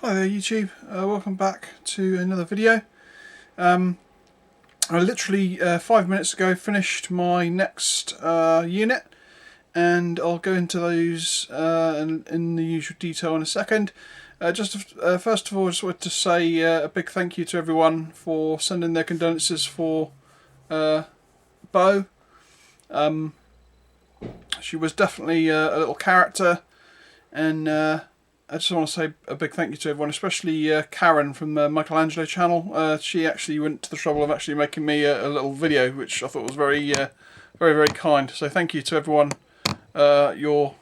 Hi there YouTube, welcome back to another video. I literally 5 minutes ago finished my next unit, and I'll go into those in the usual detail in a second. First of all, I just wanted to say a big thank you to everyone for sending their condolences for Bo. She was definitely a little character, and I just want to say a big thank you to everyone, especially Karen from the Michelangelo channel. She actually went to the trouble of actually making me a little video, which I thought was very, very kind. So thank you to everyone. Your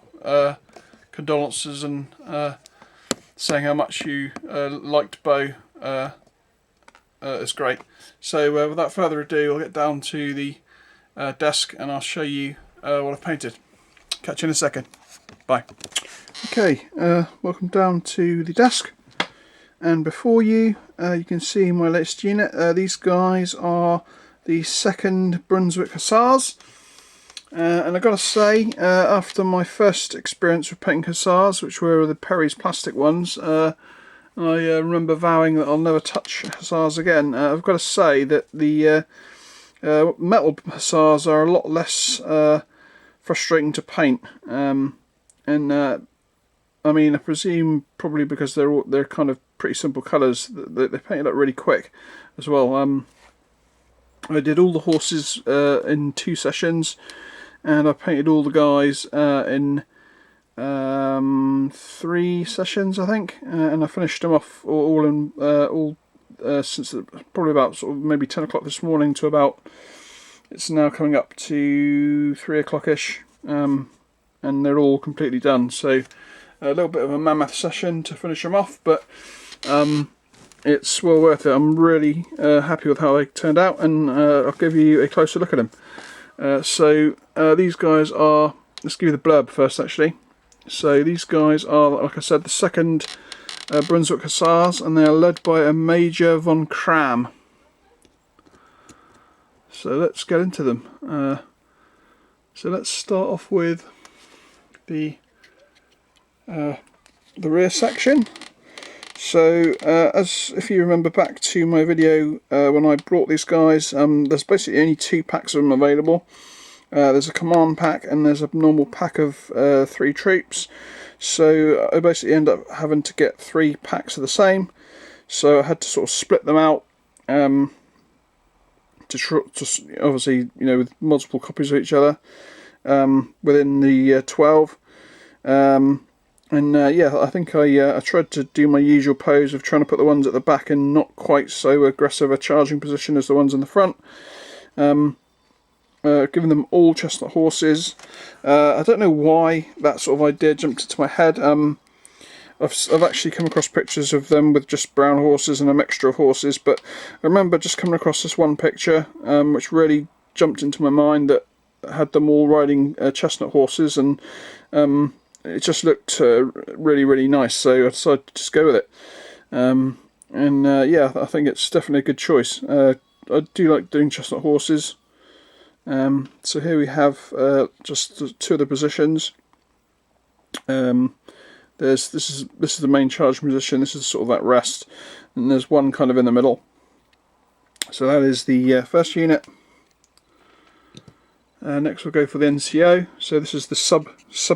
condolences and saying how much you liked Bo is great. So without further ado, I'll get down to the desk and I'll show you what I've painted. Catch you in a second. Bye. Okay, welcome down to the desk, and before you, you can see my latest unit. These guys are the 2nd Brunswick Hussars, and I've got to say, after my first experience with painting Hussars, which were the Perry's plastic ones, I remember vowing that I'll never touch Hussars again. I've got to say that the metal Hussars are a lot less frustrating to paint, I mean, I presume probably because they're kind of pretty simple colours. They painted up really quick as well. I did all the horses in 2 sessions, and I painted all the guys in 3 sessions, I think, and I finished them off since probably about sort of maybe 10 o'clock this morning to about, it's now coming up to 3 o'clock-ish, and they're all completely done. So a little bit of a mammoth session to finish them off, but it's well worth it. I'm really happy with how they turned out, and I'll give you a closer look at them. So these guys are, let's give you the blurb first actually. So these guys are, like I said, the 2nd Brunswick Hussars, and they are led by a Major von Kram. So let's get into them. So let's start off with the rear section. So as if you remember back to my video when I brought these guys, there's basically only 2 packs of them available. There's a command pack and there's a normal pack of 3 troops. So I basically end up having to get 3 packs of the same. So I had to sort of split them out to obviously, you know, with multiple copies of each other within the 12. Yeah, I think I tried to do my usual pose of trying to put the ones at the back in not quite so aggressive a charging position as the ones in the front. Giving them all chestnut horses. I don't know why that sort of idea jumped into my head. I've actually come across pictures of them with just brown horses and a mixture of horses, but I remember just coming across this one picture which really jumped into my mind, that had them all riding chestnut horses, and it just looked really, really nice, so I decided to just go with it. Yeah, I think it's definitely a good choice. I do like doing chestnut horses. So here we have just 2 of the positions. This is the main charging position. This is sort of that rest, and there's one kind of in the middle. So that is the first unit. Next we'll go for the NCO. So this is the sub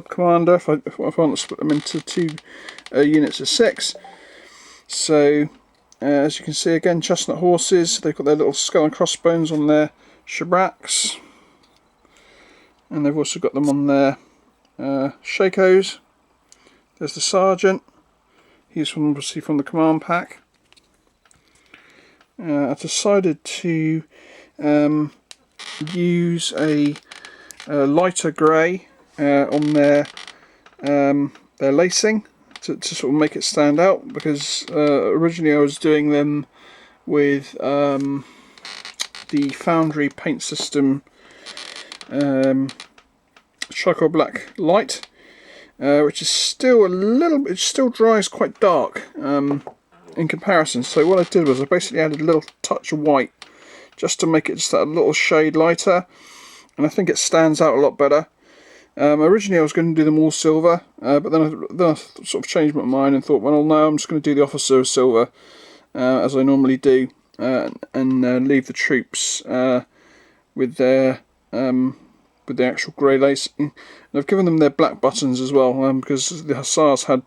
commander. If I want to split them into 2 units of 6. So as you can see, again, chestnut horses. They've got their little skull and crossbones on their shabraks, and they've also got them on their shakos. There's the sergeant. He's obviously from the command pack. I've decided to use a lighter grey on their lacing to sort of make it stand out, because originally I was doing them with the Foundry paint system charcoal black light, which is still a little bit, it still dries quite dark in comparison. So what I did was I basically added a little touch of white just to make it just that little shade lighter, and I think it stands out a lot better. Originally I was going to do them all silver, but then I sort of changed my mind and thought, well no, I'm just going to do the officer silver, as I normally do, and leave the troops with their actual grey lace. And I've given them their black buttons as well, because the Hussars had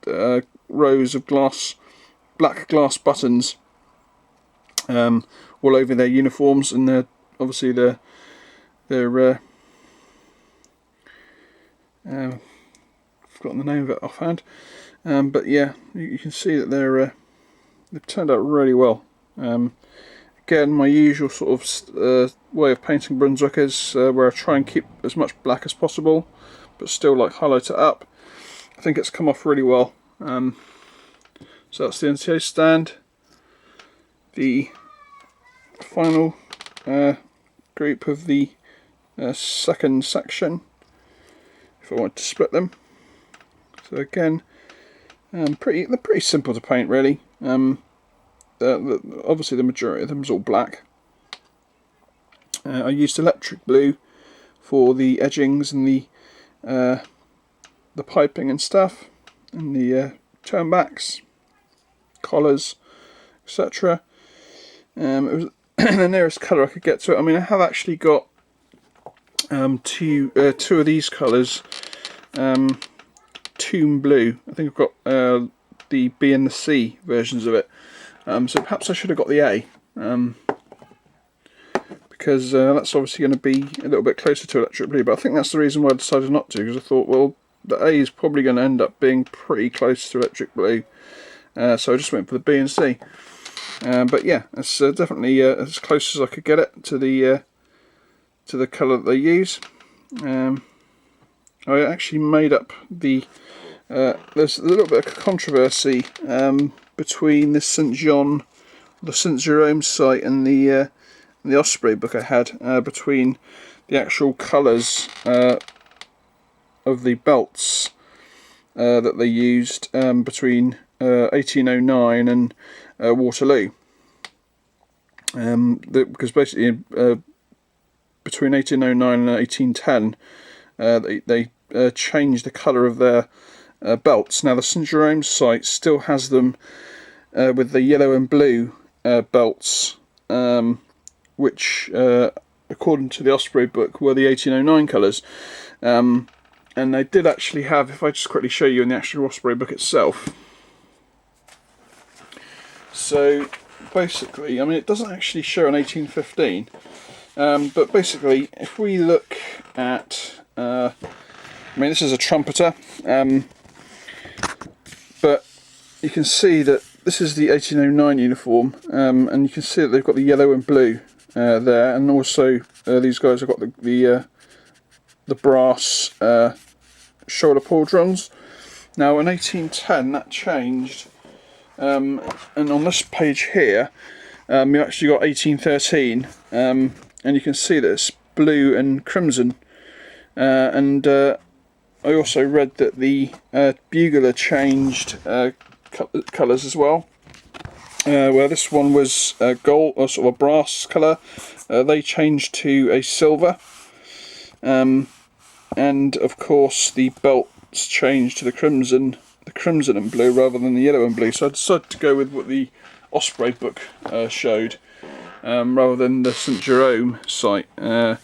rows of black glass buttons all over their uniforms, and obviously their I've forgotten the name of it offhand, but yeah, you can see that they've turned out really well. Again, my usual sort of way of painting Brunswickers, where I try and keep as much black as possible, but still like highlight it up. I think it's come off really well. So that's the NTA stand. The final group of the second section, if I want to split them. So again, they're pretty simple to paint, really. Obviously the majority of them is all black. I used electric blue for the edgings and the piping and stuff, and the turnbacks, collars, etc. It was the nearest colour I could get to it. I mean, I have actually got two of these colours, Tomb Blue. I think I've got the B and the C versions of it. So perhaps I should have got the A, because that's obviously going to be a little bit closer to electric blue. But I think that's the reason why I decided not to, because I thought, well, the A is probably going to end up being pretty close to electric blue. So I just went for the B and C. But yeah, it's definitely as close as I could get it to the colour that they use. I actually made up the. There's a little bit of controversy between the St Jerome site and the Osprey book I had, between the actual colours of the belts that they used between 1809 and Waterloo, because basically between 1809 and 1810 they changed the colour of their belts. Now the St Jerome site still has them with the yellow and blue belts, which according to the Osprey book were the 1809 colours, and they did actually have, if I just quickly show you in the actual Osprey book itself. So basically, I mean, it doesn't actually show an 1815, but basically if we look at, I mean, this is a trumpeter, but you can see that this is the 1809 uniform, and you can see that they've got the yellow and blue there, and also these guys have got the brass shoulder pauldrons. Now in 1810 that changed, and on this page here you actually got 1813, and you can see that it's blue and crimson, and I also read that the Bugler changed colours as well, where this one was gold, or sort of a brass colour. They changed to a silver, and of course the belts changed to the crimson and blue rather than the yellow and blue. So I decided to go with what the Osprey book showed, rather than the St Jerome site, and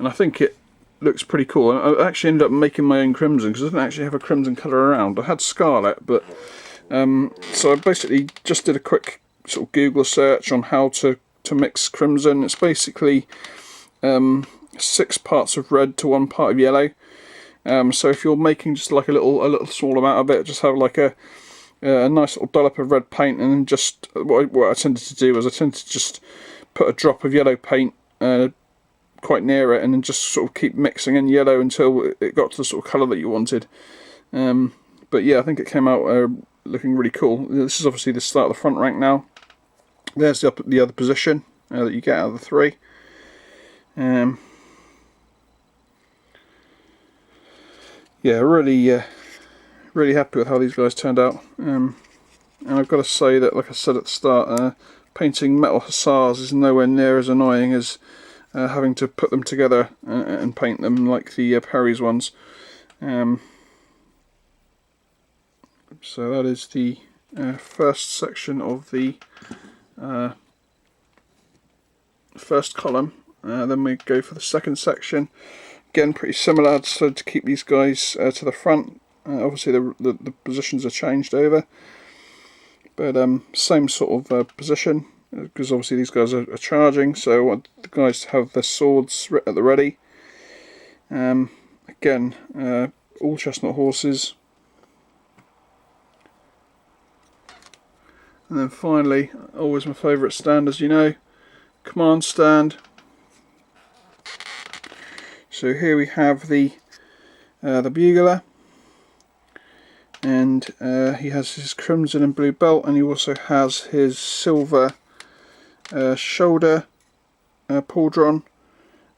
I think it looks pretty cool. I actually ended up making my own crimson, because I didn't actually have a crimson colour around. I had scarlet, but so I basically just did a quick sort of Google search on how to mix crimson. It's basically 6 parts of red to 1 part of yellow. So if you're making just like a little small amount of it, just have like a nice little dollop of red paint, and then just what I tended to do was I tended to just put a drop of yellow paint quite near it, and then just sort of keep mixing in yellow until it got to the sort of colour that you wanted. But yeah, I think it came out looking really cool. This is obviously the start of the front rank now. There's the other position that you get out of the 3. Yeah, really happy with how these guys turned out. And I've got to say that, like I said at the start, painting metal Hussars is nowhere near as annoying as having to put them together and paint them like the Perry's ones. So that is the first section of the first column. Then we go for the second section. Again, pretty similar. I decided to keep these guys to the front. Obviously the positions are changed over, but same sort of position, because obviously these guys are charging, so I want the guys to have their swords at the ready. Again, all chestnut horses. And then finally, always my favourite stand, as you know, command stand. So here we have the Bugler, and he has his crimson and blue belt, and he also has his silver shoulder pauldron,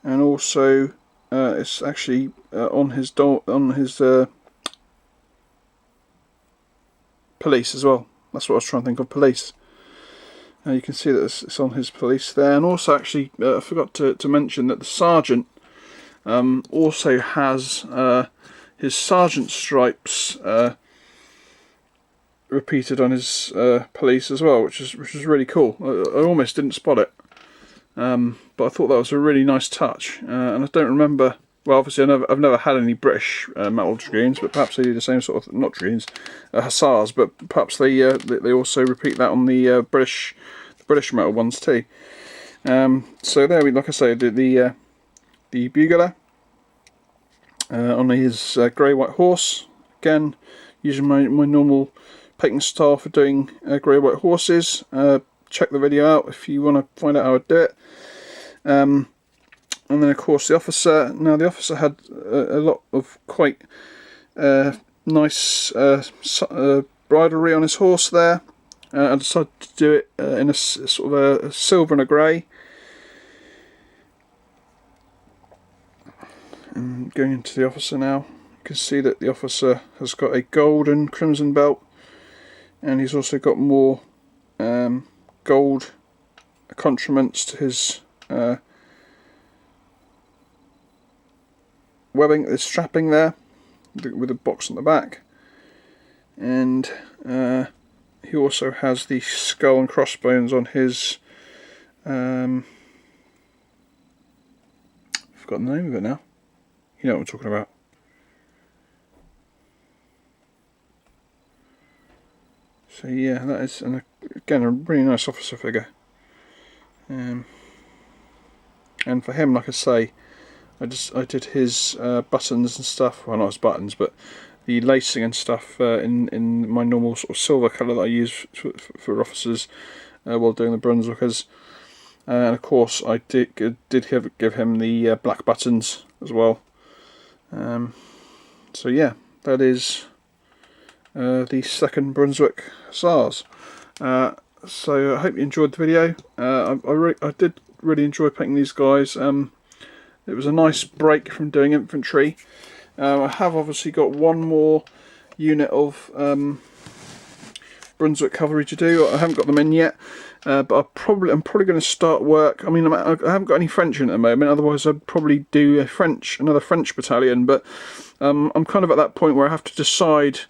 and also it's actually on his police as well. That's what I was trying to think of, police. You can see that it's on his police there, and also actually I forgot to mention that the sergeant also has his sergeant stripes repeated on his police as well, which is really cool. I almost didn't spot it, but I thought that was a really nice touch. And I don't remember. Well, obviously I've never had any British metal dragoons, but perhaps they do the same sort of, not dragoons, hussars, but perhaps they also repeat that on the British metal ones too. So there we, like I say, the Bugler on his grey white horse. Again, using my normal painting style for doing grey white horses. Check the video out if you want to find out how I do it. And then of course the officer. Now the officer had a lot of quite nice bridlery on his horse there. I decided to do it in a sort of a silver and a grey. And going into the officer now, you can see that the officer has got a gold and crimson belt, and he's also got more gold accoutrements to his webbing, the strapping there, with a box on the back, and he also has the skull and crossbones on his I've forgotten the name of it now. You know what I'm talking about. So yeah, that is again a really nice officer figure. And for him, like I say, I did his buttons and stuff. Well, not his buttons, but the lacing and stuff in my normal sort of silver colour that I use for officers while doing the Brunswickers. And of course, I did give him the black buttons as well. So yeah, that is the second Brunswick Hussars. So I hope you enjoyed the video. I did really enjoy painting these guys. It was a nice break from doing infantry. I have obviously got one more unit of Brunswick cavalry to do. I haven't got them in yet, but I'm probably going to start work. I mean, I haven't got any French in at the moment. Otherwise, I'd probably do another French battalion. But I'm kind of at that point where I have to decide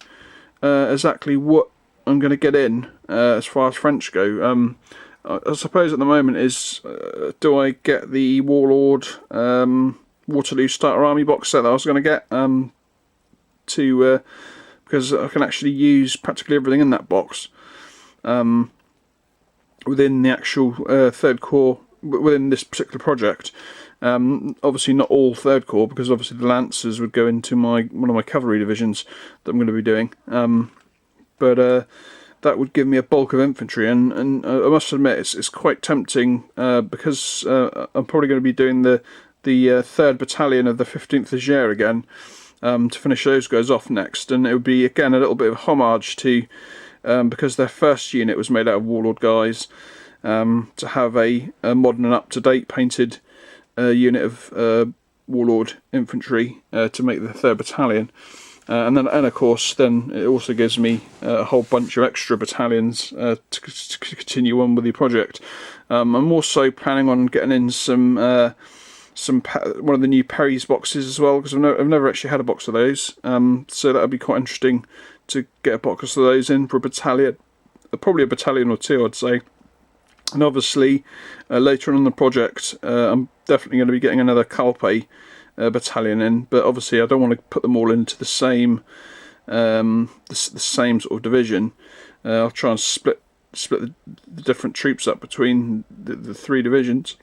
exactly what I'm going to get in as far as French go. I suppose at the moment is, do I get the Warlord Waterloo Starter Army box set that I was going to get, because I can actually use practically everything in that box within the actual Third Corps, within this particular project. Obviously not all Third Corps, because obviously the Lancers would go into one of my cavalry divisions that I'm going to be doing. But that would give me a bulk of infantry, and I must admit it's quite tempting, because I'm probably going to be doing the 3rd Battalion of the 15th Hussars again, to finish those guys off next, and it would be again a little bit of homage to, because their first unit was made out of Warlord guys, to have a modern and up-to-date painted unit of Warlord infantry to make the 3rd Battalion. And of course, then it also gives me a whole bunch of extra battalions to continue on with the project. I'm also planning on getting in some one of the new Perry's boxes as well, because I've never actually had a box of those. So that would be quite interesting to get a box of those in for a battalion, probably a battalion or two, I'd say. And obviously later on in the project, I'm definitely going to be getting another Calpe battalion in, but obviously I don't want to put them all into the same the same sort of division. I'll try and split the different troops up between the three divisions.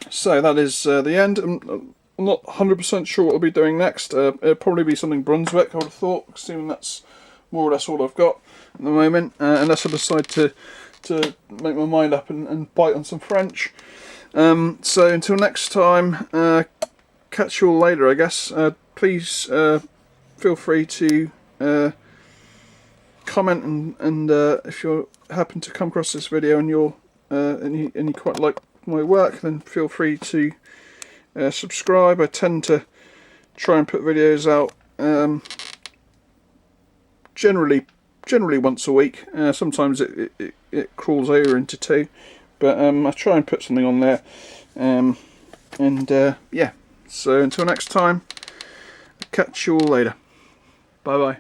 So that is the end. I'm not 100% sure what I'll be doing next. It'll probably be something Brunswick, I would have thought, assuming that's more or less all I've got at the moment, unless I decide to make my mind up and bite on some French. So until next time, catch you all later, I guess. Please feel free to comment, and if you happen to come across this video and you're and you quite like my work, then feel free to subscribe. I tend to try and put videos out generally once a week. Sometimes it crawls over into two, but I try and put something on there. Yeah, so until next time, catch you all later. Bye bye.